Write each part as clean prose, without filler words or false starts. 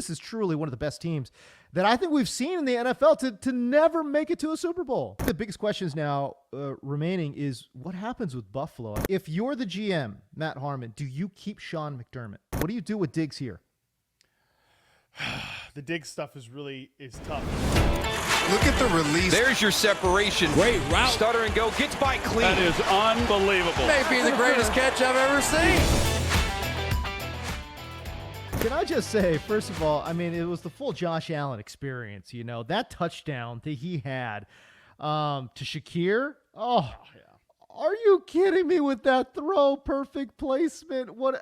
this is truly one of the best teams that I think we've seen in the NFL to never make it to a Super Bowl. The biggest questions now remaining is what happens with Buffalo? If you're the GM, Matt Harmon, do you keep Sean McDermott? What do you do with Diggs here? The Diggs stuff is tough. Look at the release. There's your separation. Great route. Stutter and go. Gets by clean. That is unbelievable. May be the greatest catch I've ever seen. Can I just say, first of all, I mean, it was the full Josh Allen experience. You know, that touchdown that he had to Shakir. Oh, yeah. Are you kidding me with that throw? Perfect placement. What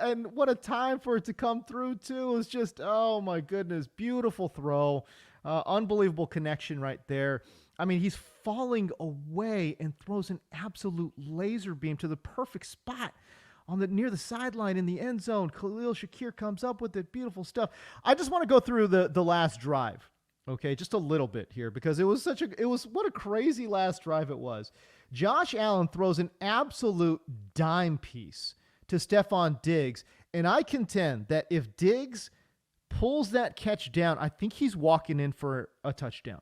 a time for it to come through too. It was just, oh my goodness, beautiful throw. Unbelievable connection right there. I mean, he's falling away and throws an absolute laser beam to the perfect spot near the sideline in the end zone. Khalil Shakir comes up with it. Beautiful stuff. I just want to go through the last drive. Okay, just a little bit here because it was what a crazy last drive it was. Josh Allen throws an absolute dime piece to Stephon Diggs, and I contend that if Diggs pulls that catch down, I think he's walking in for a touchdown.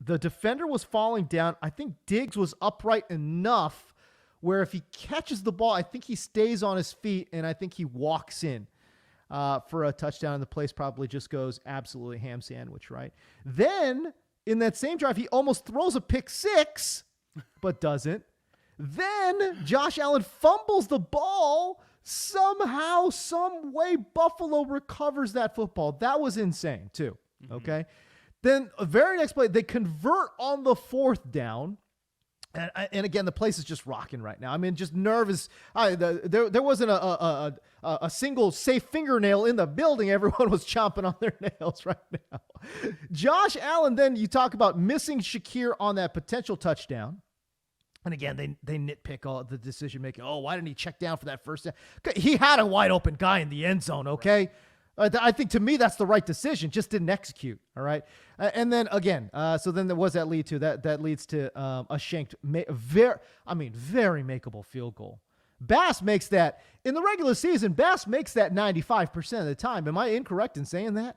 The defender was falling down. I think Diggs was upright enough where if he catches the ball, I think he stays on his feet, and I think he walks in for a touchdown, and the place probably just goes absolutely ham sandwich, right? Then, in that same drive, he almost throws a pick six, but doesn't. Then, Josh Allen fumbles the ball. Somehow, some way, Buffalo recovers that football. That was insane, too, okay? Then, the very next play, they convert on the fourth down. And again, the place is just rocking right now. I mean, just nervous. There wasn't a single safe fingernail in the building. Everyone was chomping on their nails right now. Josh Allen, then you talk about missing Shakir on that potential touchdown. And again, they nitpick all the decision making. Oh, why didn't he check down for that first down? He had a wide open guy in the end zone, okay? Right. I think to me that's the right decision. Just didn't execute. All right, and then again, so then what does that lead to? That leads to a shanked, very makeable field goal. Bass makes that in the regular season. Bass makes that 95% of the time. Am I incorrect in saying that?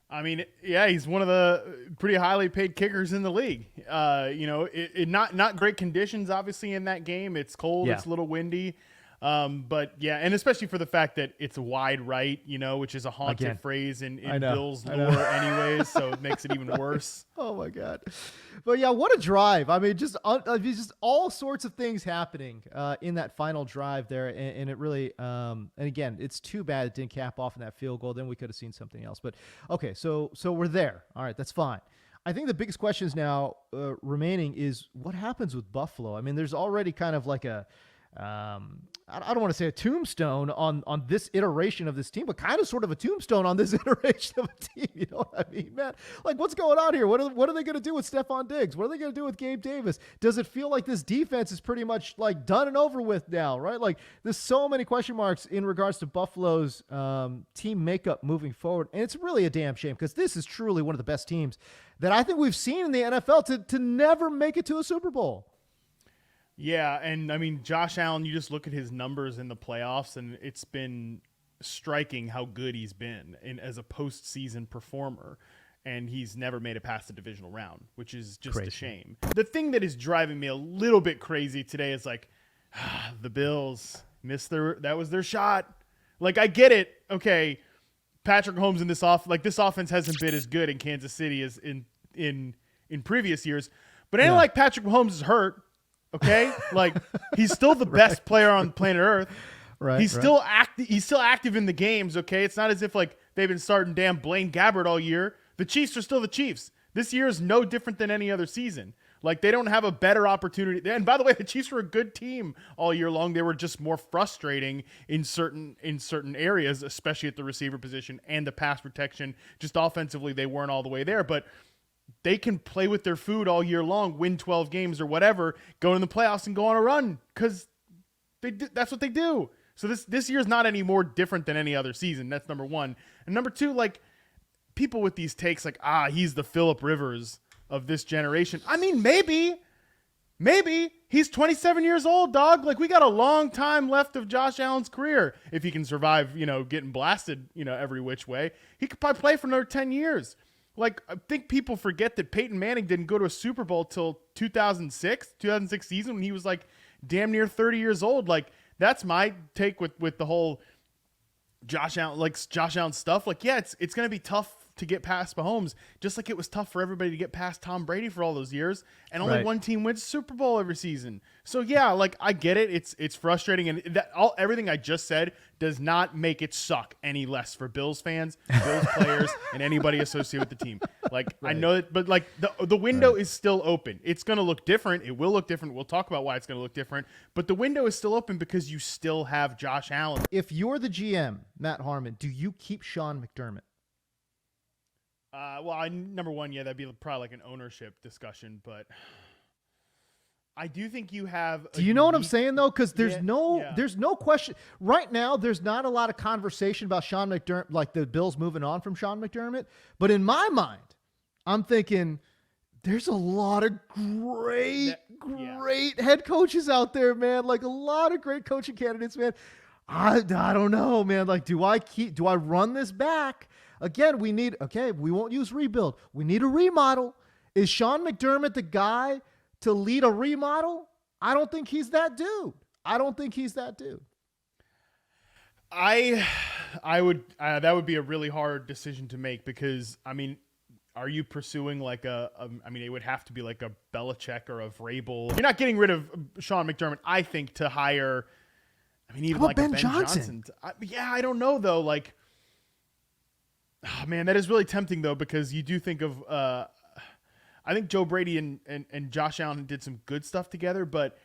I mean, yeah, he's one of the pretty highly paid kickers in the league. Not great conditions, obviously, in that game. It's cold. Yeah. It's a little windy. But yeah, and especially for the fact that it's a wide right, which is a haunted phrase in Bill's lore anyways, so it makes it even worse. Oh my God. But yeah, what a drive. I mean, just all sorts of things happening in that final drive there. And it really, and again, it's too bad it didn't cap off in that field goal. Then we could have seen something else. But okay, so we're there. All right, that's fine. I think the biggest questions now remaining is what happens with Buffalo. I mean, there's already kind of like I don't want to say a tombstone on this iteration of this team, but kind of sort of a tombstone on this iteration of a team. You know what I mean, man? Like, what's going on here? What are they going to do with Stephon Diggs? What are they going to do with Gabe Davis? Does it feel like this defense is pretty much like done and over with now, right? Like, there's so many question marks in regards to Buffalo's team makeup moving forward. And it's really a damn shame because this is truly one of the best teams that I think we've seen in the NFL to never make it to a Super Bowl. Yeah, and I mean, Josh Allen, you just look at his numbers in the playoffs, and it's been striking how good he's been as a postseason performer, and he's never made it past the divisional round, which is just a shame. The thing that is driving me a little bit crazy today is like, the Bills missed that was their shot. Like, I get it. Okay, Patrick Mahomes in this offense hasn't been as good in Kansas City as in previous years, but ain't like Patrick Mahomes is hurt. Okay, like he's still the best player on planet Earth. Right. He's still active in the games. Okay, it's not as if like they've been starting damn Blaine Gabbert all year. The Chiefs are still the Chiefs. This year is no different than any other season. Like, they don't have a better opportunity. And by the way, the Chiefs were a good team all year long. They were just more frustrating in certain areas, especially at the receiver position and the pass protection. Just offensively, they weren't all the way there, but they can play with their food all year long, win 12 games or whatever, go in the playoffs and go on a run because that's what they do. So this year's not any more different than any other season. That's number one. And number two, like, people with these takes like, he's the Phillip Rivers of this generation. I mean, maybe, Maybe. He's 27 years old, dog. Like, we got a long time left of Josh Allen's career. If he can survive, getting blasted, every which way, he could probably play for another 10 years. Like, I think people forget that Peyton Manning didn't go to a Super Bowl till 2006 season when he was like damn near 30 years old. Like, that's my take with the whole Josh Allen stuff. Like, yeah, it's going to be tough to get past Mahomes, just like it was tough for everybody to get past Tom Brady for all those years, and only one team wins Super Bowl every season. So yeah, like, I get it. It's frustrating, and everything I just said does not make it suck any less for Bills fans, Bills players, and anybody associated with the team. Like, I know that, but like the window is still open. It's going to look different. It will look different. We'll talk about why it's going to look different, but the window is still open because you still have Josh Allen. If you're the GM, Matt Harmon, do you keep Sean McDermott? Number one, yeah, that'd be probably like an ownership discussion, but I do think you have. Do you know what I'm saying though? Because there's no question right now. There's not a lot of conversation about Sean McDermott, like the Bills moving on from Sean McDermott. But in my mind, I'm thinking there's a lot of great head coaches out there, man. Like a lot of great coaching candidates, man. I don't know, man. Like, do I run this back? Again, we won't use rebuild. We need a remodel. Is Sean McDermott the guy to lead a remodel? I don't think he's that dude. I would that would be a really hard decision to make because, I mean, are you pursuing like it would have to be like a Belichick or a Vrabel. You're not getting rid of Sean McDermott, I think, to hire, even like Ben Johnson. I don't know though. Like, oh, man, that is really tempting though, because you do think of I think Joe Brady and Josh Allen did some good stuff together, but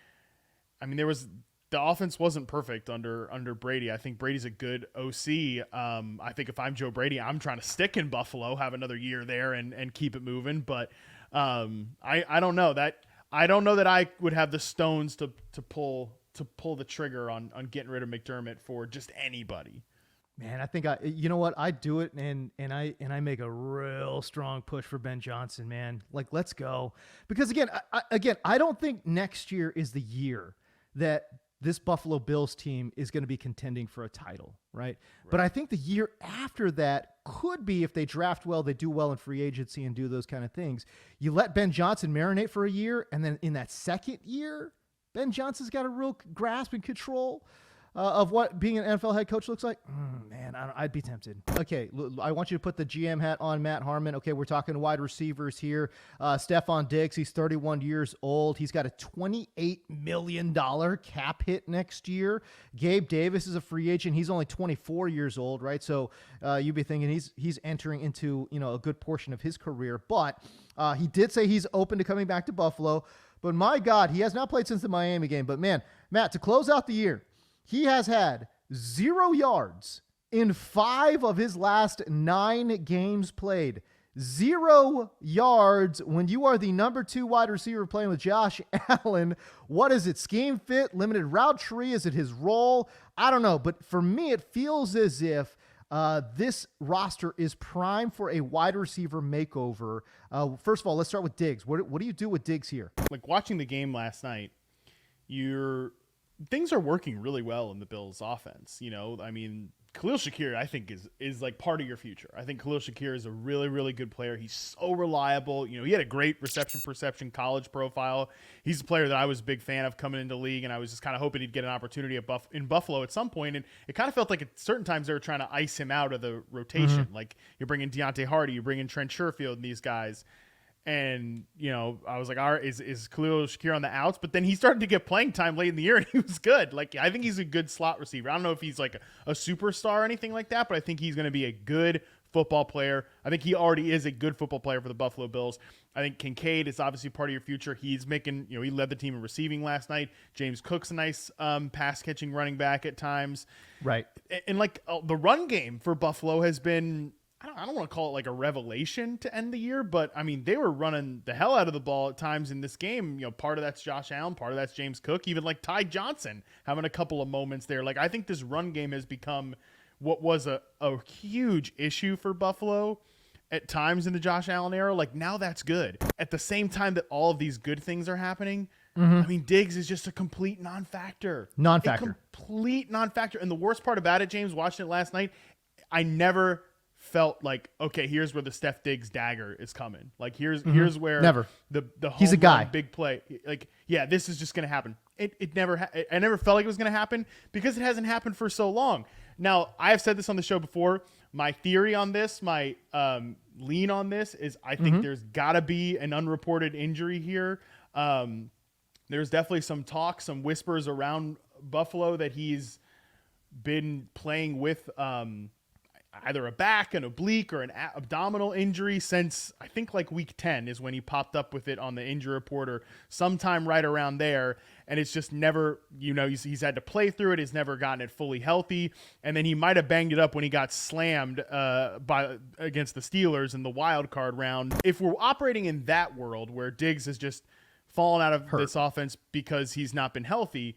the offense wasn't perfect under Brady. I think Brady's a good OC. I think if I'm Joe Brady, I'm trying to stick in Buffalo, have another year there and keep it moving. But I don't know that. I don't know that I would have the stones to pull the trigger on getting rid of McDermott for just anybody. Man, I think you know what? I do it and I make a real strong push for Ben Johnson, man. Like, let's go. Because again, I don't think next year is the year that this Buffalo Bills team is going to be contending for a title, right? But I think the year after that could be, if they draft well, they do well in free agency and do those kind of things. You let Ben Johnson marinate for a year, and then in that second year, Ben Johnson's got a real grasp and control of what being an NFL head coach looks like. Man, I'd be tempted. Okay, I want you to put the GM hat on, Matt Harmon. Okay, we're talking wide receivers here. Stephon Diggs, he's 31 years old. He's got a $28 million cap hit next year. Gabe Davis is a free agent. He's only 24 years old, right? So you'd be thinking he's entering into a good portion of his career. But he did say he's open to coming back to Buffalo. But my God, he has not played since the Miami game. But man, Matt, to close out the year, he has had 0 yards in 5 of his last 9 games played. 0 yards when you are the number 2 wide receiver playing with Josh Allen. What is it? Scheme fit, limited route tree? Is it his role? I don't know. But for me, it feels as if this roster is primed for a wide receiver makeover. First of all, let's start with Diggs. What do you do with Diggs here? Like, watching the game last night, things are working really well in the Bills offense. Khalil Shakir, I think, is like part of your future. I think Khalil Shakir is a really, really good player. He's so reliable. He had a great reception perception college profile. He's a player that I was a big fan of coming into the league, and I was just kind of hoping he'd get an opportunity in Buffalo at some point. And it kind of felt like at certain times they were trying to ice him out of the rotation. Mm-hmm. Like, you're bringing Deontay Hardy, you're bringing Trent Sherfield and these guys. And, I was like, all right, is Khalil Shakir on the outs? But then he started to get playing time late in the year, and he was good. Like, I think he's a good slot receiver. I don't know if he's like a superstar or anything like that, but I think he's going to be a good football player. I think he already is a good football player for the Buffalo Bills. I think Kincaid is obviously part of your future. He's making, he led the team in receiving last night. James Cook's a nice pass-catching running back at times. Right. And the run game for Buffalo has been, I don't want to call it like a revelation to end the year, but they were running the hell out of the ball at times in this game. Part of that's Josh Allen, part of that's James Cook, even like Ty Johnson having a couple of moments there. Like, I think this run game has become what was a huge issue for Buffalo at times in the Josh Allen era. Like, now that's good. At the same time that all of these good things are happening, I mean, Diggs is just a complete non-factor. Non-factor. A complete non-factor. And the worst part about it, James, watching it last night, I never felt like, okay, here's where the Steph Diggs dagger is coming. Like here's where Never. the home He's a guy. run big play. Like, yeah, this is just going to happen. It never I never felt like it was going to happen because it hasn't happened for so long. Now, I have said this on the show before. My theory on this, my lean on this is I think there's got to be an unreported injury here. There's definitely some talk, some whispers around Buffalo that he's been playing with either a back, an oblique, or an abdominal injury since I think like week 10 is when he popped up with it on the injury report or sometime right around there. And it's just never, he's had to play through it. He's never gotten it fully healthy. And then he might have banged it up when he got slammed against the Steelers in the wild card round. If we're operating in that world where Diggs has just fallen out of this offense because he's not been healthy,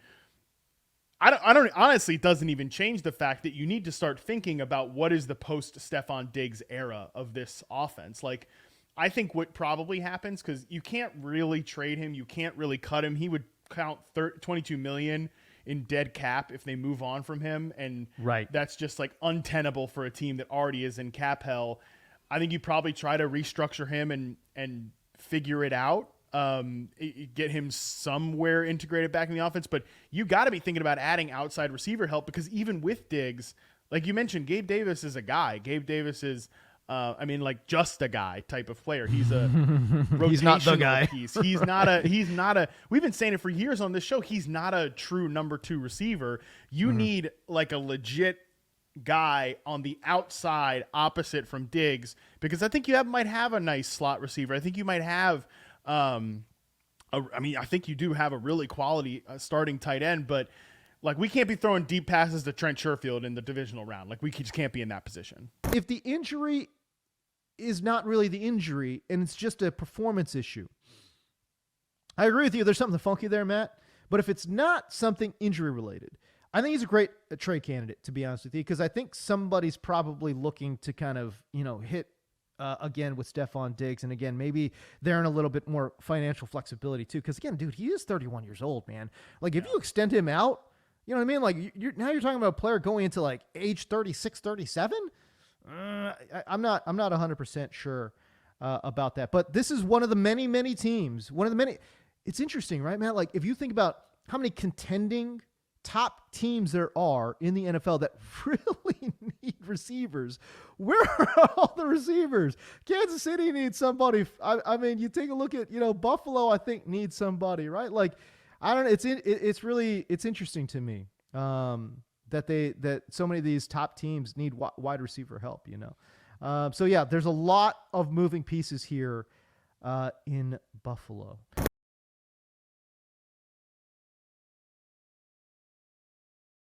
I don't honestly, it doesn't even change the fact that you need to start thinking about what is the post Stephon Diggs era of this offense. Like, I think what probably happens, because you can't really trade him, you can't really cut him. He would count $22 million in dead cap if they move on from him, and that's just like untenable for a team that already is in cap hell. I think you probably try to restructure him and figure it out. Get him somewhere integrated back in the offense, but you got to be thinking about adding outside receiver help, because even with Diggs, like you mentioned, Gabe Davis is a guy. Gabe Davis is, just a guy type of player. He's a rotational He's not the guy. piece. He's not a, we've been saying it for years on this show. He's not a true number 2 receiver. You need like a legit guy on the outside opposite from Diggs, because I think you might have a nice slot receiver. I think you might have, I think you do have a really quality starting tight end, but like we can't be throwing deep passes to Trent Sherfield in the divisional round. Like we just can't be in that position. If the injury is not really the injury and it's just a performance issue, I agree with you. There's something funky there, Matt. But if it's not something injury related, I think he's a great trade candidate, to be honest with you, because I think somebody's probably looking to kind of, hit again with Stephon Diggs. And again, maybe they're in a little bit more financial flexibility too. Because again, dude, he is 31 years old, man. Like if you extend him out, you know what I mean? Like now you're talking about a player going into like age 36, 37. I'm not 100% sure about that. But this is one of the many teams. It's interesting, right, Matt? Like if you think about how many contending top teams there are in the NFL that really need receivers. Where are all the receivers? Kansas City needs somebody. I mean, you take a look at, Buffalo, I think needs somebody, right? Like, I don't know. It's interesting to me that so many of these top teams need wide receiver help, So yeah, there's a lot of moving pieces here in Buffalo.